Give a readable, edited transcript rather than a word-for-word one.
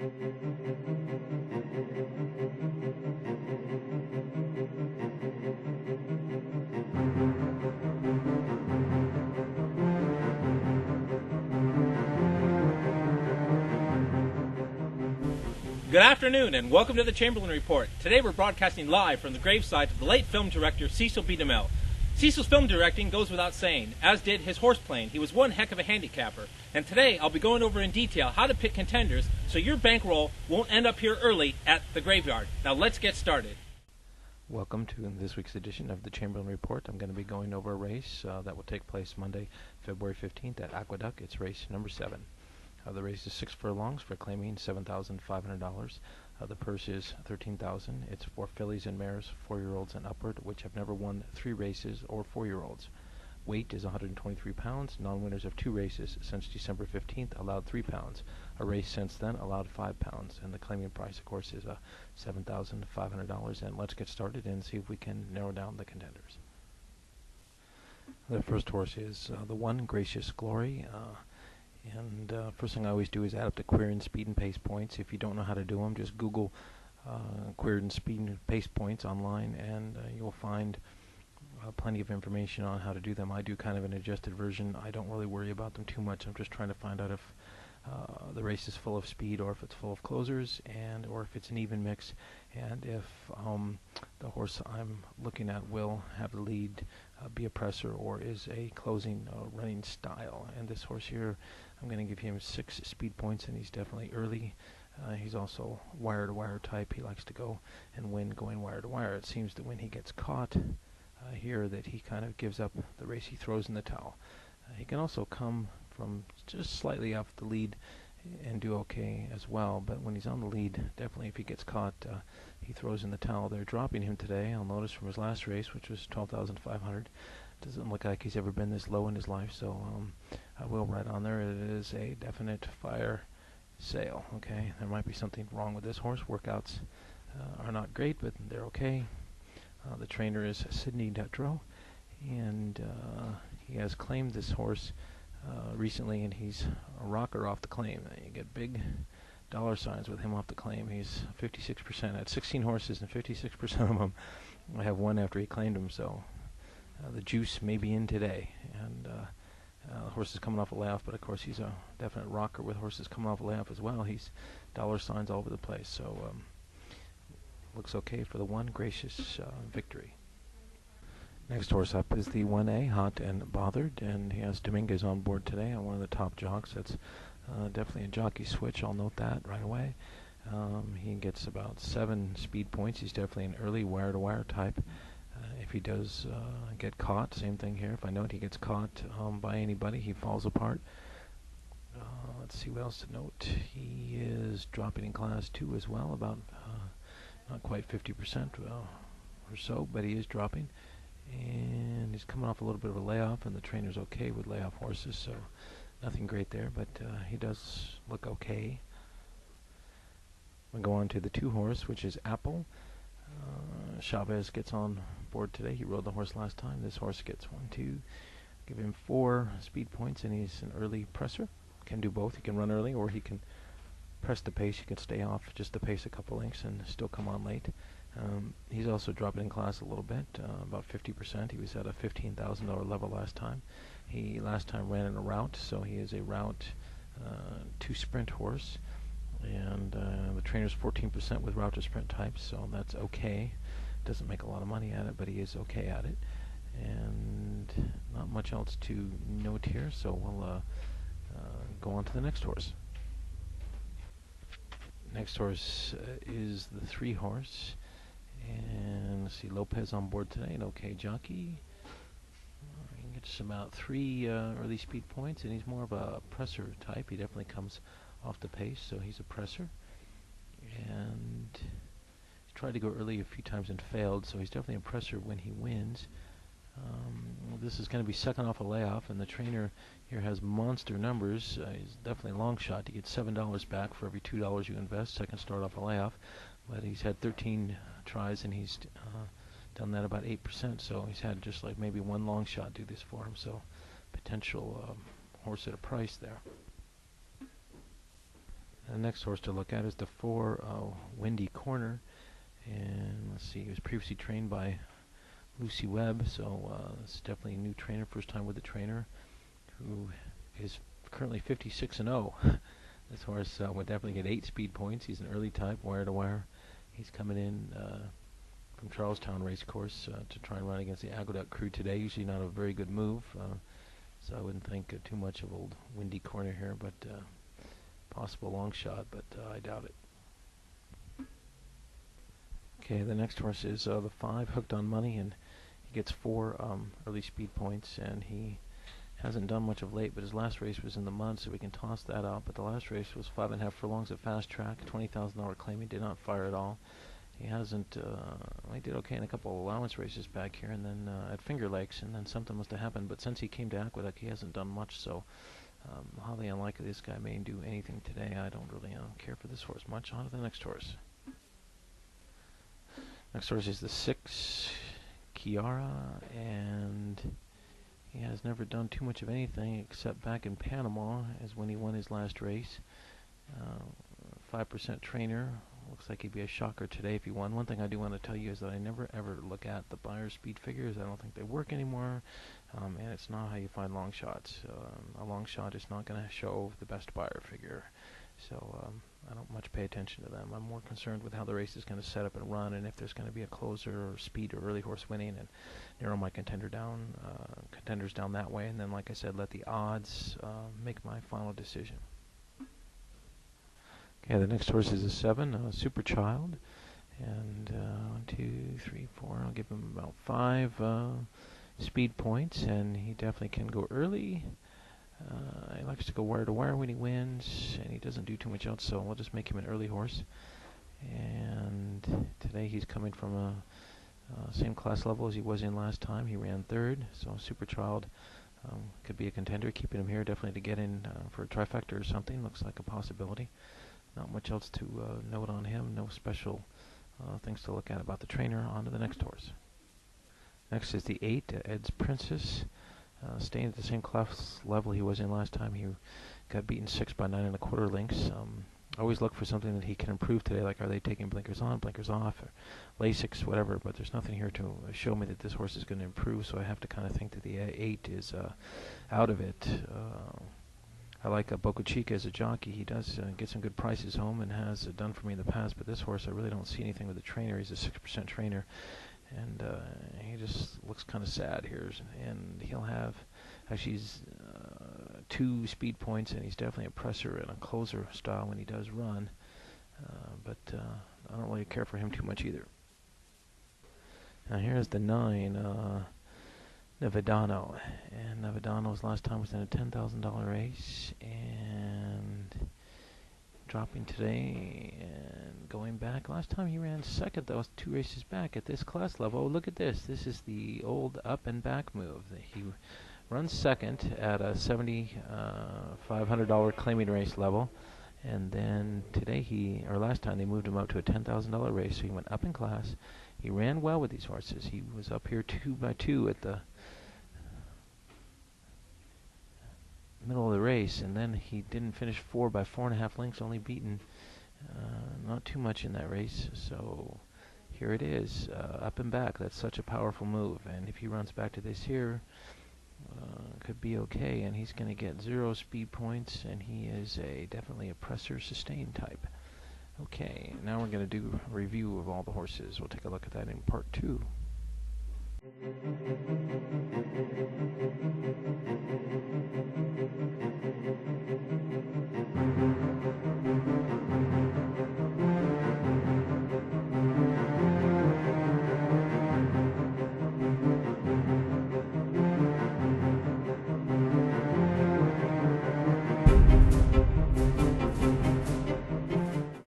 Good afternoon and welcome to the Chamberlain Report. Today we're broadcasting live from the gravesite of the late film director Cecil B. DeMille. Cecil's film directing goes without saying, as did his horse playing. He was one heck of a handicapper. And today I'll be going over in detail how to pick contenders so your bankroll won't end up here early at the graveyard. Now let's get started. Welcome to this week's edition of the Chamberlain Report. I'm going to be going over a race that will take place Monday, February 15th at Aqueduct. It's race number 7. The race is 6 furlongs for claiming $7,500. The purse is $13,000. It's for fillies and mares, 4-year-olds and upward, which have never won 3 races, or 4-year-olds. Weight is 123 pounds. Non-winners of 2 races since December 15th allowed 3 pounds. A race since then allowed 5 pounds. And the claiming price, of course, is $7,500. And let's get started and see if we can narrow down the contenders. The first horse is the 1, Gracious Glory. First thing I always do is add up the query, speed, and pace points. If you don't know how to do them, just Google query, speed, and pace points online, and you'll find plenty of information on how to do them. I do kind of an adjusted version. I don't really worry about them too much. I'm just trying to find out if the race is full of speed, or if it's full of closers, or if it's an even mix, and if the horse I'm looking at will have the lead, be a presser, or is a closing running style. And this horse here, I'm going to give him 6 speed points, and he's definitely early. He's also wire-to-wire type. He likes to go and win going wire-to-wire. It seems that when he gets caught here that he kind of gives up the race. He throws in the towel. He can also come from just slightly off the lead and do okay as well, but when he's on the lead, definitely if he gets caught, he throws in the towel. They're dropping him today. I'll notice from his last race, which was $12,500. Doesn't look like he's ever been this low in his life, so I will write on there it is a definite fire sale. Okay, there might be something wrong with this horse. Workouts are not great, but they're okay. The trainer is Sidney Dutro, and he has claimed this horse recently, and he's a rocker off the claim. You get big dollar signs with him off the claim. He's 56%. At 16 horses, and 56% of them I have won after he claimed them, so the juice may be in today. And the horse is coming off a layoff, but of course he's a definite rocker with horses coming off a layoff as well. He's dollar signs all over the place, so looks okay for the 1, Gracious Victory. Next horse up is the 1A, Hot and Bothered, and he has Dominguez on board today on one of the top jocks. That's definitely a jockey switch. I'll note that right away. He gets about 7 speed points. He's definitely an early wire-to-wire type. If he does get caught, same thing here. If I note he gets caught by anybody, he falls apart. Let's see what else to note. He is dropping in class 2 as well, about not quite 50% or so, but he is dropping. And he's coming off a little bit of a layoff, and the trainer's okay with layoff horses, so nothing great there, but he does look okay. We'll go on to the 2 horse, which is Apple. Chavez gets on board today. He rode the horse last time. This horse gets 1, 2, give him 4 speed points, and he's an early presser. Can do both. He can run early, or he can press the pace. He can stay off just the pace a couple lengths and still come on late. He's also dropping in class a little bit, about 50%. He was at a $15,000 level last time. He last time ran in a route, so he is a route 2 sprint horse. And the trainer's 14% with route to sprint types, so that's okay. Doesn't make a lot of money at it, but he is okay at it. And not much else to note here, so we'll go on to the next horse. Next horse is the 3 horse. And let's see, Lopez on board today, an okay jockey. He gets about 3 early speed points, and he's more of a presser type. He definitely comes off the pace, so he's a presser. And he's tried to go early a few times and failed, so he's definitely a presser when he wins. This is going to be second off a layoff, and the trainer here has monster numbers. He's definitely a long shot. You get $7 back for every $2 you invest, second start off a layoff. But he's had 13 tries, and he's done that about 8%, so he's had just like maybe 1 long shot do this for him, so potential horse at a price there. The next horse to look at is the 4 Windy Corner, and let's see, he was previously trained by Lucy Webb, so it's definitely a new trainer, first time with the trainer, who is currently 56-0. This horse would definitely get 8 speed points. He's an early type, wire to wire. He's coming in from Charlestown Racecourse to try and run against the Aqueduct crew today. Usually not a very good move, so I wouldn't think too much of old Windy Corner here, but possible long shot, but I doubt it. Okay, the next horse is the 5 Hooked on Money, and he gets 4 early speed points, and he hasn't done much of late, but his last race was in the mud, so we can toss that out. But the last race was 5.5 furlongs at Fast Track, $20,000 claim. He did not fire at all. He hasn't, he did okay in a couple of allowance races back here, and then at Finger Lakes, and then something must have happened. But since he came to Aqueduct, he hasn't done much, so highly unlikely this guy may do anything today. I don't really care for this horse much. On to the next horse. Next horse is the 6 Kiara, and he has never done too much of anything except back in Panama is when he won his last race. 5% trainer. Looks like he'd be a shocker today if he won. One thing I do want to tell you is that I never ever look at the Buyer's speed figures. I don't think they work anymore, and it's not how you find long shots. A long shot is not going to show the best Buyer figure, so I don't much pay attention to them. I'm more concerned with how the race is going to set up and run, and if there's going to be a closer or speed or early horse winning, and narrow my contenders down that way, and then, like I said, let the odds make my final decision. Okay, the next horse is a 7, Super Child, and 1, 2, 3, 4. I'll give him about 5 speed points, and he definitely can go early. He likes to go wire to wire when he wins, and he doesn't do too much else, so we'll just make him an early horse. And today he's coming from a same class level as he was in last time. He ran 3rd, so Super Child could be a contender. Keeping him here definitely to get in for a trifecta or something. Looks like a possibility. Not much else to note on him. No special things to look at about the trainer. On to the next horse. Next is the 8, Ed's Princess. Staying at the same class level he was in last time. He got beaten 6 by 9 1/4 lengths. I always look for something that he can improve today, like are they taking blinkers on, blinkers off, or Lasix, whatever, but there's nothing here to show me that this horse is going to improve, so I have to kind of think that the 8 is out of it. I like Boca Chica as a jockey. He does get some good prices home and has done for me in the past, but this horse I really don't see anything with the trainer. He's a 6% trainer, and he just looks kind of sad here, and he'll have actually 2 speed points, and he's definitely a presser and a closer style when he does run, but I don't really care for him too much either. Now here's the 9, Navidano, and Navidano's last time was in a $10,000 race, and dropping today and going back. Last time he ran 2nd, though, 2 races back at this class level. Oh, look at this. This is the old up and back move. He runs 2nd at a $7,500 claiming race level, and then today last time they moved him up to a $10,000 race, so he went up in class. He ran well with these horses. He was up here 2 by 2 at the middle of the race, and then he didn't finish 4 by 4.5 lengths, only beaten not too much in that race. So here it is, up and back. That's such a powerful move, and if he runs back to this here, could be okay, and he's going to get 0 speed points, and he is definitely a presser sustain type. Okay, now we're going to do a review of all the horses. We'll take a look at that in part 2.